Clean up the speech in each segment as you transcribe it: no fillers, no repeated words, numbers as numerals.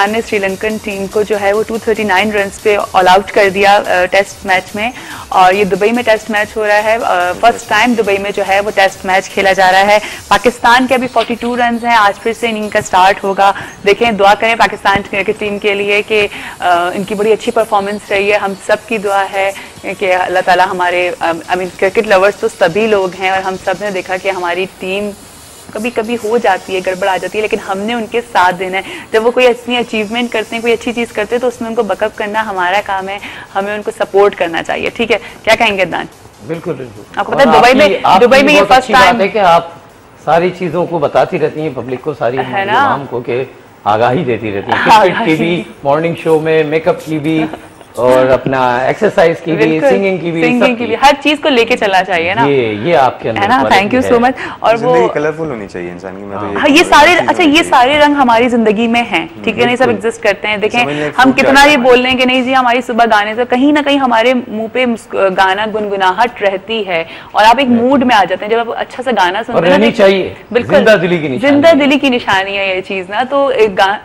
ने श्रीलंकन टीम को जो है वो 239 रन्स पे ऑल आउट कर दिया टेस्ट मैच में, और ये दुबई में टेस्ट मैच हो रहा है। फर्स्ट टाइम दुबई में जो है वो टेस्ट मैच खेला जा रहा है। पाकिस्तान के अभी 42 रन्स हैं, आज फिर से इनिंग का स्टार्ट होगा। देखें, दुआ करें पाकिस्तान क्रिकेट टीम के लिए कि इनकी बड़ी अच्छी परफॉर्मेंस रही है। हम सब की दुआ है कि अल्लाह ताला हमारे क्रिकेट लवर्स तो सभी लोग हैं, और हम सब ने देखा कि हमारी टीम कभी कभी हो जाती है, गड़बड़ आ जाती है, लेकिन हमने उनके साथ देना है। जब वो कोई अच्छी अचीवमेंट करते हैं, कोई अच्छी चीज़ करते हैं, तो उसमें उनको बकअप करना हमारा काम है, हमें उनको सपोर्ट करना चाहिए। ठीक है, क्या कहेंगे अदनान? बिल्कुल बिल्कुल। आपको पता है दुबई में ये फर्स्ट टाइम है कि आप सारी चीज़ों को बताती रहती हैं पब्लिक को, सारी है ना, को के आगाही देती रहती है, क्रिकेट की भी, मॉर्निंग शो में, मेकअप की भी, और अपना एक्सरसाइज की भी, सिंगिंग की भी, हर चीज को लेके चलना चाहिए ना। ये आपके अंदर है ना। Thank you so much. और वो कलरफुल होनी चाहिए इंसान की। मैं तो हाँ, ये सारे अच्छा ये सारे रंग हमारी जिंदगी में हैं, ठीक है, नहीं सब एग्जिस्ट करते हैं। देखें, हम कितना ये बोल रहे हैं कि नहीं जी हमारी सुबह गाने से कहीं ना कहीं हमारे मुंह पे गाना गुनगुनाहट रहती है, और आप एक मूड में आ जाते हैं जब आप अच्छा सा गाना सुनते हैं। चाहिए, बिल्कुल जिंदा दिली की निशानी है ये चीज ना। तो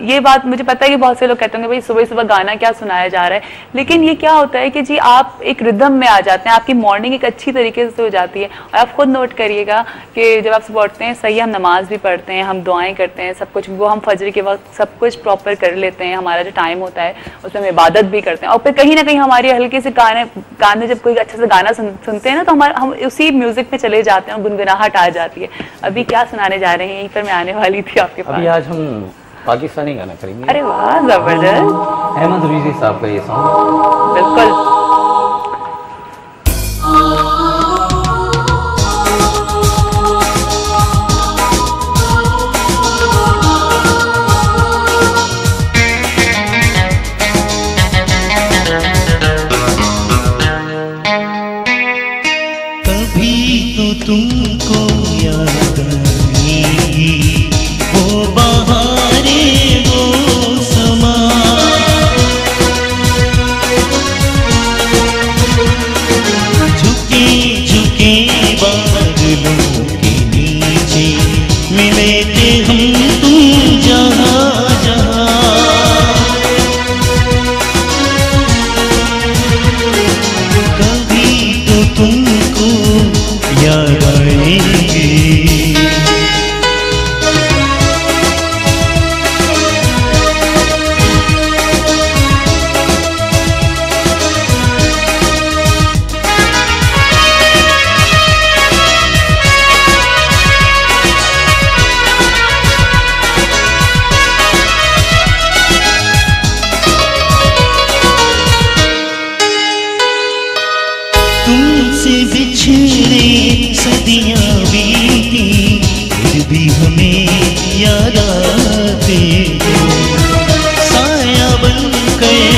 ये बात मुझे पता है कि बहुत से लोग कहते होंगे भाई सुबह सुबह गाना क्या सुनाया जा रहा है, लेकिन ये क्या होता है कि जी आप एक रिदम में आ जाते हैं, आपकी मॉर्निंग एक अच्छी तरीके से हो जाती है। और आप खुद नोट करिएगा कि जब आप सुबह उठते हैं, सही हम नमाज भी पढ़ते हैं, हम दुआएं करते हैं, सब कुछ वो हम फजर के वक्त सब कुछ प्रॉपर कर लेते हैं, हमारा जो टाइम होता है उसमें हम इबादत भी करते हैं। और फिर कहीं ना कहीं हमारी हल्के से कान में जब कोई अच्छा सा गाना सुनते हैं ना, तो हम उसी म्यूजिक में चले जाते हैं और गुनगुनाहट आ जाती है। अभी क्या सुनाने जा रहे हैं, यहीं पर मैं आने वाली थी आपके पास। अभी आज हम पाकिस्तानी गाना करेंगे। अरे वाह, जबरदस्त। अहमद रिजी साहब का ये सॉन्ग। बिल्कुल। कभी तो तुमको याद आएगी वो बहारे, वो समा, झुके झुके बादलों के नीचे मिले थे हम तुम जहाँ जहाँ। कभी तो तुमको याद आएगी। तुमसे बिछड़े सदियां बीती, फिर भी हमें याद आते हो। साया बन गए,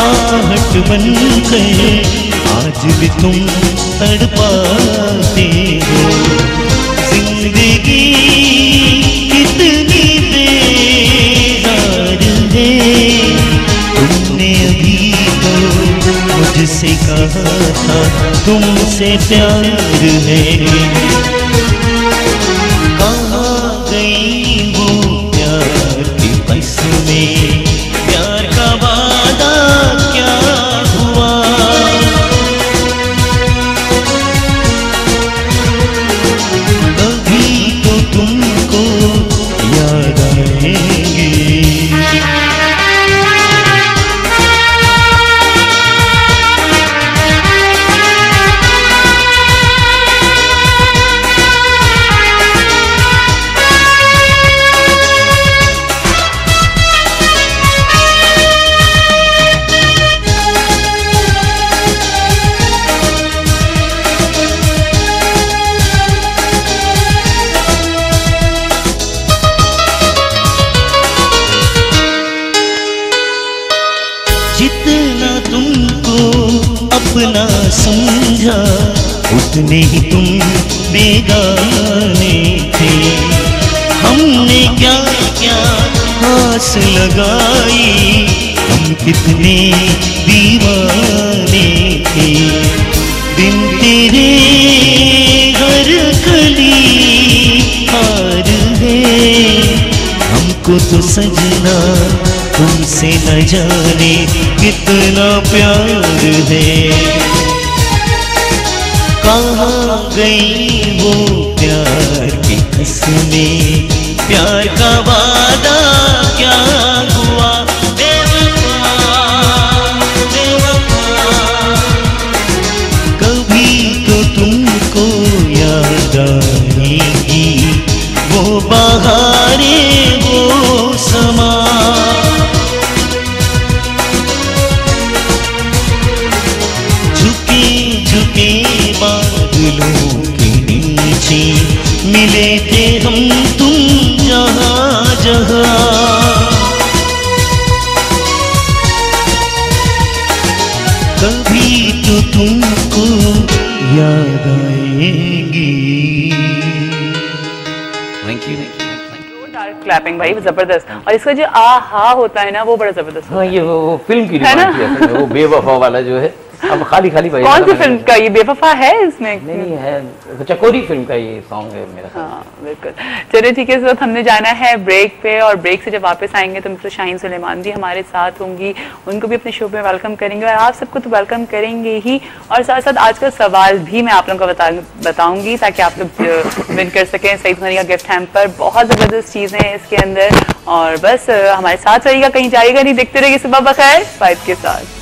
आहट बन गए, आज भी तुम तड़पाते हो। जिंदगी कितनी बेजार है, तुमने अभी तो मुझसे कहा था तुमसे प्यार है। कहाँ गई वो प्यार की कसमें, प्यार का वादा क्या हुआ। कभी तो तुमको याद आएंगे। जितना तुमको अपना समझा, उतने ही तुम बेगाने थे। हमने क्या क्या आस लगाई, हम कितने दीवाने थे। दिन तेरे हर गली हार है, हम मुझको तो सजना तुमसे न जाने कितना प्यार है। कहाँ गई वो प्यार की कसमें, प्यार का वादा क्या हुआ। बेवफा बेवफा, कभी तो तुमको याद आएगी वो बहारें वो समा। झुके झुके बादलों के नीचे मिले थे हम तुम जहाँ जहाँ। कभी तो तुमको याद आएगी। Thank you. क्लैपिंग भाई जबरदस्त। और इसका जो आ हा होता है ना वो बड़ा जबरदस्त। हाँ, ये वो फिल्म की डिमांड है, वो बेवफा वाला जो है। अब खाली खाली भाई कौन सी फिल्म का ये बेवफा है इसमें? नहीं है, चकोरी फिल्म का ये सॉन्ग है मेरा। हाँ बिल्कुल। चलिए ठीक है, इस वक्त हमने जाना है ब्रेक पे, और ब्रेक से जब वापस आएंगे तो मिस्टर शाहीन सुलेमान भी हमारे साथ होंगी, उनको भी अपने शो पे वेलकम करेंगे और आप सबको तो वेलकम करेंगे ही, और साथ साथ आज का सवाल भी मैं आप लोगों को बताऊंगी ताकि आप लोग विन कर सकें सईद मनी का गिफ्ट हैम्पर। बहुत ज़बरदस्त चीज़ें हैं इसके अंदर, और बस हमारे साथ रहिएगा, कहीं जाइएगा नहीं, देखते रहिए सुबह बखैर वाइब के साथ।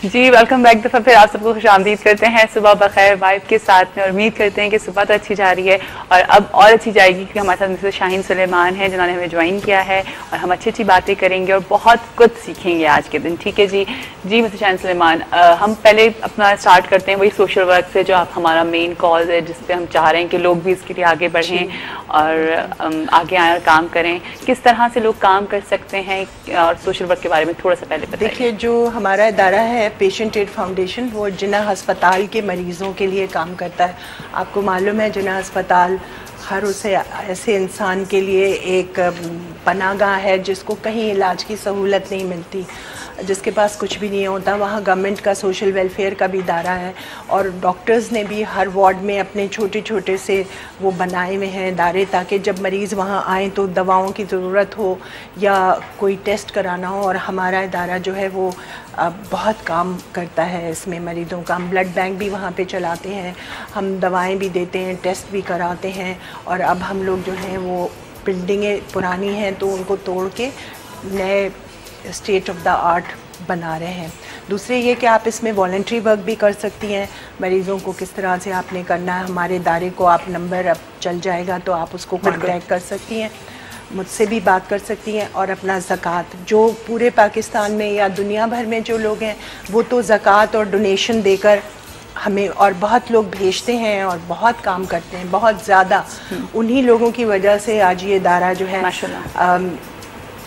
जी वेलकम बैक। दफ़ा फिर आप सबको खुशामदीद करते हैं सुबह बखैर वाइब के साथ में, और उम्मीद करते हैं कि सुबह तो अच्छी जा रही है और अब और अच्छी जाएगी, क्योंकि हमारे साथ मिस्टर शाहीन सुलेमान हैं जिन्होंने हमें ज्वाइन किया है, और हम अच्छी अच्छी बातें करेंगे और बहुत कुछ सीखेंगे आज के दिन। ठीक है जी। जी मिस्टर शाहीन सुलेमान, हम पहले अपना स्टार्ट करते हैं वही सोशल वर्क से, जो आप हमारा मेन कॉज है, जिस पर हम चाह रहे हैं कि लोग भी इसके लिए आगे बढ़ें और आगे आए और काम करें। किस तरह से लोग काम कर सकते हैं, और सोशल वर्क के बारे में थोड़ा सा पहले बताइए। देखिए, जो हमारा इदारा है पेशेंट एड फाउंडेशन, वो जिन्ना अस्पताल के मरीज़ों के लिए काम करता है। आपको मालूम है जिन्ना अस्पताल हर उसे ऐसे इंसान के लिए एक पनाहगाह है जिसको कहीं इलाज की सहूलत नहीं मिलती, जिसके पास कुछ भी नहीं होता। वहाँ गवर्नमेंट का सोशल वेलफेयर का भी इदारा है, और डॉक्टर्स ने भी हर वार्ड में अपने छोटे छोटे से वो बनाए हुए हैं इदारे, ताकि जब मरीज़ वहाँ आएँ तो दवाओं की ज़रूरत हो या कोई टेस्ट कराना हो। और हमारा इदारा जो है वो बहुत काम करता है इसमें मरीज़ों का। हम ब्लड बैंक भी वहाँ पे चलाते हैं, हम दवाएं भी देते हैं, टेस्ट भी कराते हैं, और अब हम लोग जो हैं वो बिल्डिंगें पुरानी हैं तो उनको तोड़ के नए स्टेट ऑफ द आर्ट बना रहे हैं। दूसरे ये कि आप इसमें वॉलंटरी वर्क भी कर सकती हैं। मरीज़ों को किस तरह से आपने करना है, हमारे इदारे को आप नंबर अब चल जाएगा तो आप उसको कॉन्टैक्ट कर सकती हैं, मुझसे भी बात कर सकती हैं। और अपना ज़कात, जो पूरे पाकिस्तान में या दुनिया भर में जो लोग हैं वो तो ज़कात और डोनेशन देकर हमें, और बहुत लोग भेजते हैं और बहुत काम करते हैं, बहुत ज़्यादा। उन्हीं लोगों की वजह से आज ये इदारा जो है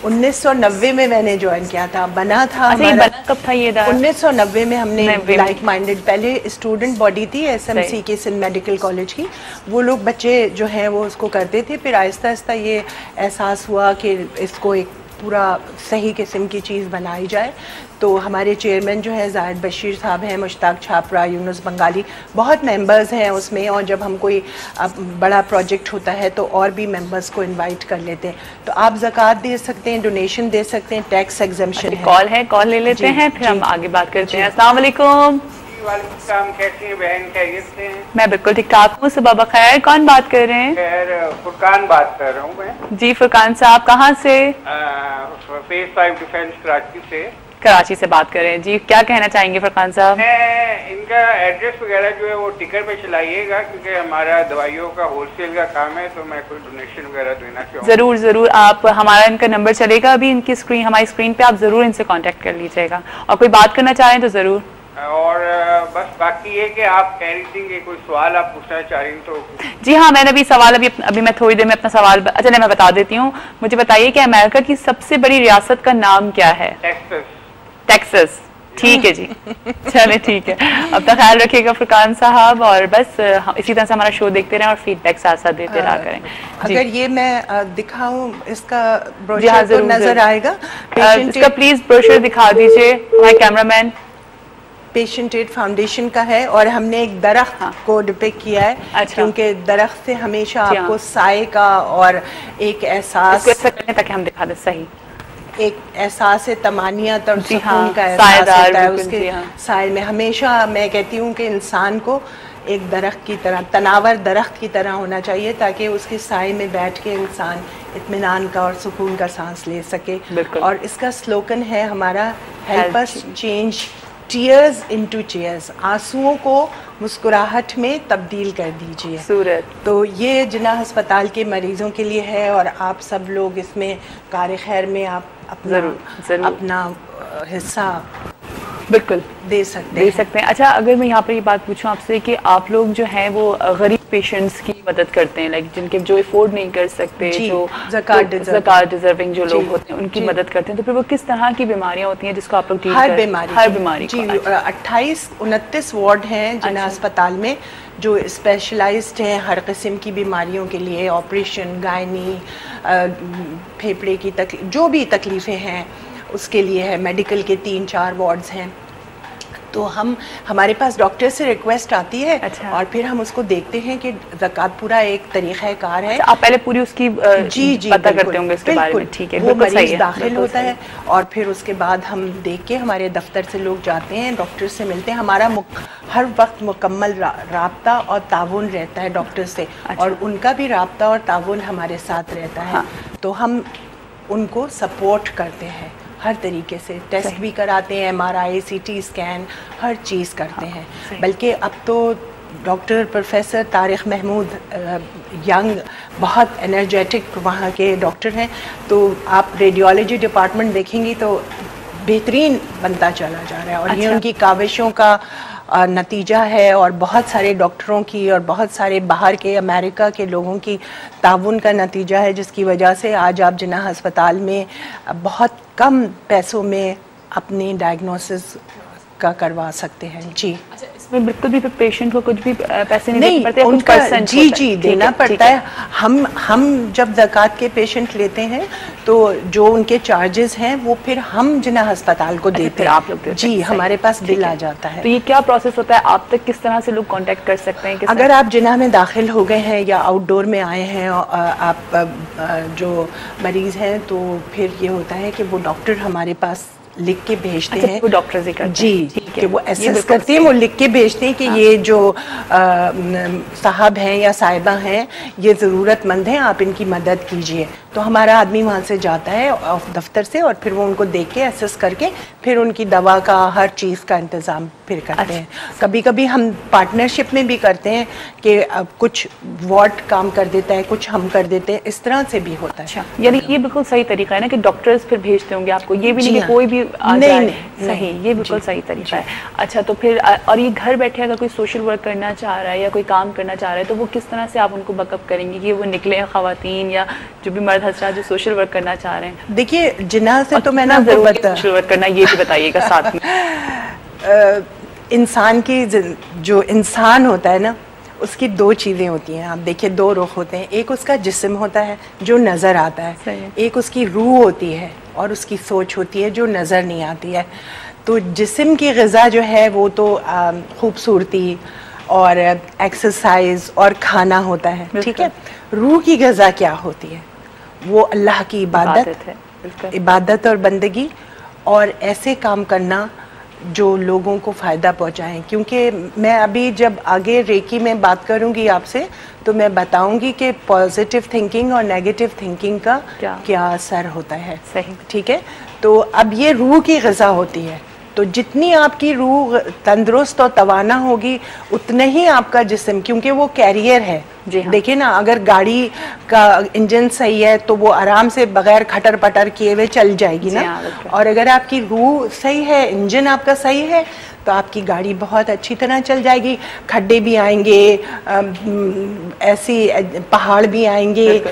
1990 में मैंने ज्वाइन किया था, बना था। अच्छा, बना कब था ये इदारा? 1990 में हमने लाइक माइंडेड, पहले स्टूडेंट बॉडी थी SMC की, सिंध मेडिकल कॉलेज की, वो लोग बच्चे जो हैं वो उसको करते थे। फिर आहिस्ता आहिस्ता ये एहसास हुआ कि इसको एक पूरा सही किस्म की चीज़ बनाई जाए। तो हमारे चेयरमैन जो है जाहिद बशीर साहब हैं, मुश्ताक छापरा, यूनुस बंगाली, बहुत मेंबर्स हैं उसमें। और जब हम कोई बड़ा प्रोजेक्ट होता है तो और भी मेंबर्स को इनवाइट कर लेते हैं। तो आप ज़कात दे सकते हैं, डोनेशन दे सकते हैं, टैक्स एग्जम्पशन है। कॉल है, कॉल ले लेते हैं, फिर हम आगे बात करते हैं। अस्सलाम वालेकुम। वालेकुम, कैसी हैं बहन, खैरियत से हैं? मैं बिल्कुल ठीक ठाक हूँ। सुबह बखैर। कौन बात कर रहे हैं? खैर, फुरकान बात कर रहा हूँ मैं। जी फुरकान साहब, कहाँ से? फेज 5 डिफेंस कराची से। कराची से बात कर रहे हैं जी, क्या कहना चाहेंगे फुरकान साहब? इनका एड्रेस वगैरह जो है वो टिकट पे चलाइएगा, क्योंकि हमारा दवाइयों का होलसेल का काम है, तो मैं कोई डोनेशन वगैरह देना चाहूँगा। जरूर जरूर, आप हमारा इनका नंबर चलेगा अभी इनकी स्क्रीन, हमारी स्क्रीन पे, आप जरूर इनसे कांटेक्ट कर लीजिएगा, और कोई बात करना चाहें तो जरूर। और बस बाकी ये कि आप कह रही थी कि कोई सवाल आप पूछना चाह रही तो। जी हाँ, मैंने अभी सवाल अभी मैं थोड़ी देर में अपना सवाल, अच्छा मैं बता देती हूँ। मुझे बताइए कि अमेरिका की सबसे बड़ी रियासत का नाम क्या है? टेक्सास। टेक्सास, ठीक है जी, चले ठीक है। अपना ख्याल रखिएगा फुरकान साहब, और बस इसी तरह से हमारा शो देखते रहें और फीडबैक साथ साथ देते रहा करें। अगर ये मैं दिखाऊं, इसका ब्रोशर तो नजर आएगा, इसका प्लीज ब्रोशर दिखा दीजिए हमारे कैमरामैन। पेशेंट एड फाउंडेशन का है और हमने एक दरख्त को डिपिक्ट किया है। अच्छा। क्योंकि दरख्त से हमेशा आपको साए का और एक एहसास, ताकि हम दिखा दें सही, एक एहसास तमानियत और सुकून हाँ, का एहसास होता है बिल्कुल उसके साए में। हमेशा मैं कहती हूँ कि इंसान को एक दरख्त की तरह, तनावर दरख्त की तरह होना चाहिए, ताकि उसके साए में बैठ के इंसान इत्मीनान का और सुकून का सांस ले सके। और इसका स्लोगन है हमारा, help us change tears into chairs, आंसुओं को मुस्कुराहट में तब्दील कर दीजिए। सूरत। तो ये जिन्ना अस्पताल के मरीजों के लिए है, और आप सब लोग इसमें कार खैर में आप अपना हिस्सा बिल्कुल दे सकते हैं। अच्छा, अगर मैं यहाँ पर ये बात पूछूं आपसे कि आप लोग जो हैं वो गरीब पेशेंट्स की मदद करते हैं, लाइक जिनके जो अफोर्ड नहीं कर सकते, जो ज़कात डिजर्विंग जो लोग होते हैं, उनकी मदद करते हैं, तो फिर वो किस तरह की बीमारियां होती हैं जिसको आप लोग हर बीमारी जी, 28-29 वार्ड हैं जिन्ना अस्पताल में जो स्पेशलाइज्ड हैं हर किस्म की बीमारियों के लिए, ऑपरेशन, गायनी, फेफड़े की तकलीफ, जो भी तकलीफ़ें हैं उसके लिए है। मेडिकल के 3-4 वार्ड्स हैं। तो हमारे पास डॉक्टर से रिक्वेस्ट आती है। अच्छा। और फिर हम उसको देखते हैं कि ज़कात पूरा एक तरीक़ाकार है। अच्छा, आप पहले पूरी उसकी जी पता करते होंगे इसके बारे में। ठीक है, वो मरीज दाखिल होता है और फिर उसके बाद हम देख के हमारे दफ्तर से लोग जाते हैं, डॉक्टर से मिलते हैं। हमारा हर वक्त मुकम्मल राब्ता और ताउन रहता है डॉक्टर से। अच्छा। और उनका भी राब्ता और ताउन हमारे साथ रहता है। तो हम उनको सपोर्ट करते हैं हर तरीके से, टेस्ट भी कराते हैं, MRI, CT स्कैन, हर चीज़ करते हैं। बल्कि अब तो doctor professor Tariq Mahmood young बहुत एनर्जेटिक वहाँ के डॉक्टर हैं, तो आप रेडियोलॉजी डिपार्टमेंट देखेंगी तो बेहतरीन बनता चला जा रहा है। और ये उनकी काविशों का नतीजा है, और बहुत सारे डॉक्टरों की और बहुत सारे बाहर के अमेरिका के लोगों की ताउन का नतीजा है, जिसकी वजह से आज आप जिन्ना अस्पताल में बहुत कम पैसों में अपनी डायग्नोसिस का करवा सकते हैं। जी, इसमें बिल्कुल भी पेशेंट को कुछ भी पैसे नहीं देने पड़ते, उनका जी देना पड़ता है। हम जब ज़कात के पेशेंट लेते हैं तो जो उनके चार्जेस हैं वो फिर हम जिन्ना अस्पताल को देते हैं। आप लोग जी, हमारे पास बिल आ जाता है। तो ये क्या प्रोसेस होता है, आप तक किस तरह से लोग कांटेक्ट कर सकते हैं? अगर आप जिन्ना में दाखिल हो गए हैं या आउटडोर में आए हैं, आप जो मरीज हैं, तो फिर ये होता है कि वो डॉक्टर हमारे पास लिख के भेजते हैं। वो डॉक्टर से करते हैं कि वो एसेस करते हैं, वो लिख के भेजते हैं कि ये जो साहब हैं या साहिबा हैं ये ज़रूरतमंद हैं, आप इनकी मदद कीजिए। तो हमारा आदमी वहाँ से जाता है दफ्तर से, और फिर वो उनको देख के एसेस करके फिर उनकी दवा का हर चीज़ का इंतज़ाम फिर करते हैं। कभी कभी हम पार्टनरशिप में भी करते हैं कि कुछ वार्ड काम कर देता है, कुछ हम कर देते हैं, इस तरह से भी होता है। यानी ये बिल्कुल सही तरीका है ना कि डॉक्टर्स फिर भेजते होंगे आपको, ये भी नहीं कि कोई भी सही, ये बिल्कुल सही तरीका है। अच्छा, तो फिर और ये घर बैठे अगर कोई सोशल वर्क करना चाह रहा है या कोई काम करना चाह रहा है, तो वो किस तरह से आप उनको बैकअप करेंगे कि वो निकले ख़वातीन या जो भी मर्द हजरात जो सोशल वर्क करना चाह रहे हैं? देखिए, जिन्ना से तो मैंने आपको सोशल वर्क करना ये भी बताइएगा साथ में। इंसान की जो इंसान होता है ना, उसकी 2 चीज़ें होती हैं। आप देखिए 2 रुख होते हैं, एक उसका जिस्म होता है जो नज़र आता है, एक उसकी रूह होती है और उसकी सोच होती है जो नज़र नहीं आती है। तो जिस्म की ग़िज़ा जो है वो तो खूबसूरती और एक्सरसाइज और खाना होता है, ठीक है। रूह की ग़िज़ा क्या होती है? वो अल्लाह की इबादत और बंदगी, और ऐसे काम करना जो लोगों को फ़ायदा पहुँचाएं। क्योंकि मैं अभी जब आगे रेकी में बात करूँगी आपसे तो मैं बताऊँगी कि पॉजिटिव थिंकिंग और नेगेटिव थिंकिंग का क्या असर होता है। सही, ठीक है। तो अब ये रूह की ग़िज़ा होती है, तो जितनी आपकी रूह तंदुरुस्त और तवाना होगी उतने ही आपका जिस्म, क्योंकि वो कैरियर है, जी हाँ। देखिए ना, अगर गाड़ी का इंजन सही है तो वो आराम से बगैर खटर पटर किए हुए चल जाएगी ना। हाँ, बिल्कुल। और अगर आपकी रूह सही है, इंजन आपका सही है, तो आपकी गाड़ी बहुत अच्छी तरह चल जाएगी। खड्डे भी आएंगे, ऐसी पहाड़ भी आएंगे,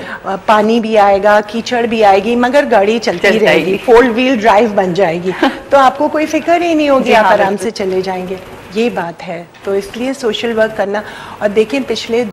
पानी भी आएगा, कीचड़ भी आएगी, मगर गाड़ी चलती रहेगी, 4 व्हील ड्राइव बन जाएगी। तो आपको कोई फिक्र ही नहीं होगी, आप आराम से चले जाएंगे। ये बात है। तो इसलिए सोशल वर्क करना। और देखें, पिछले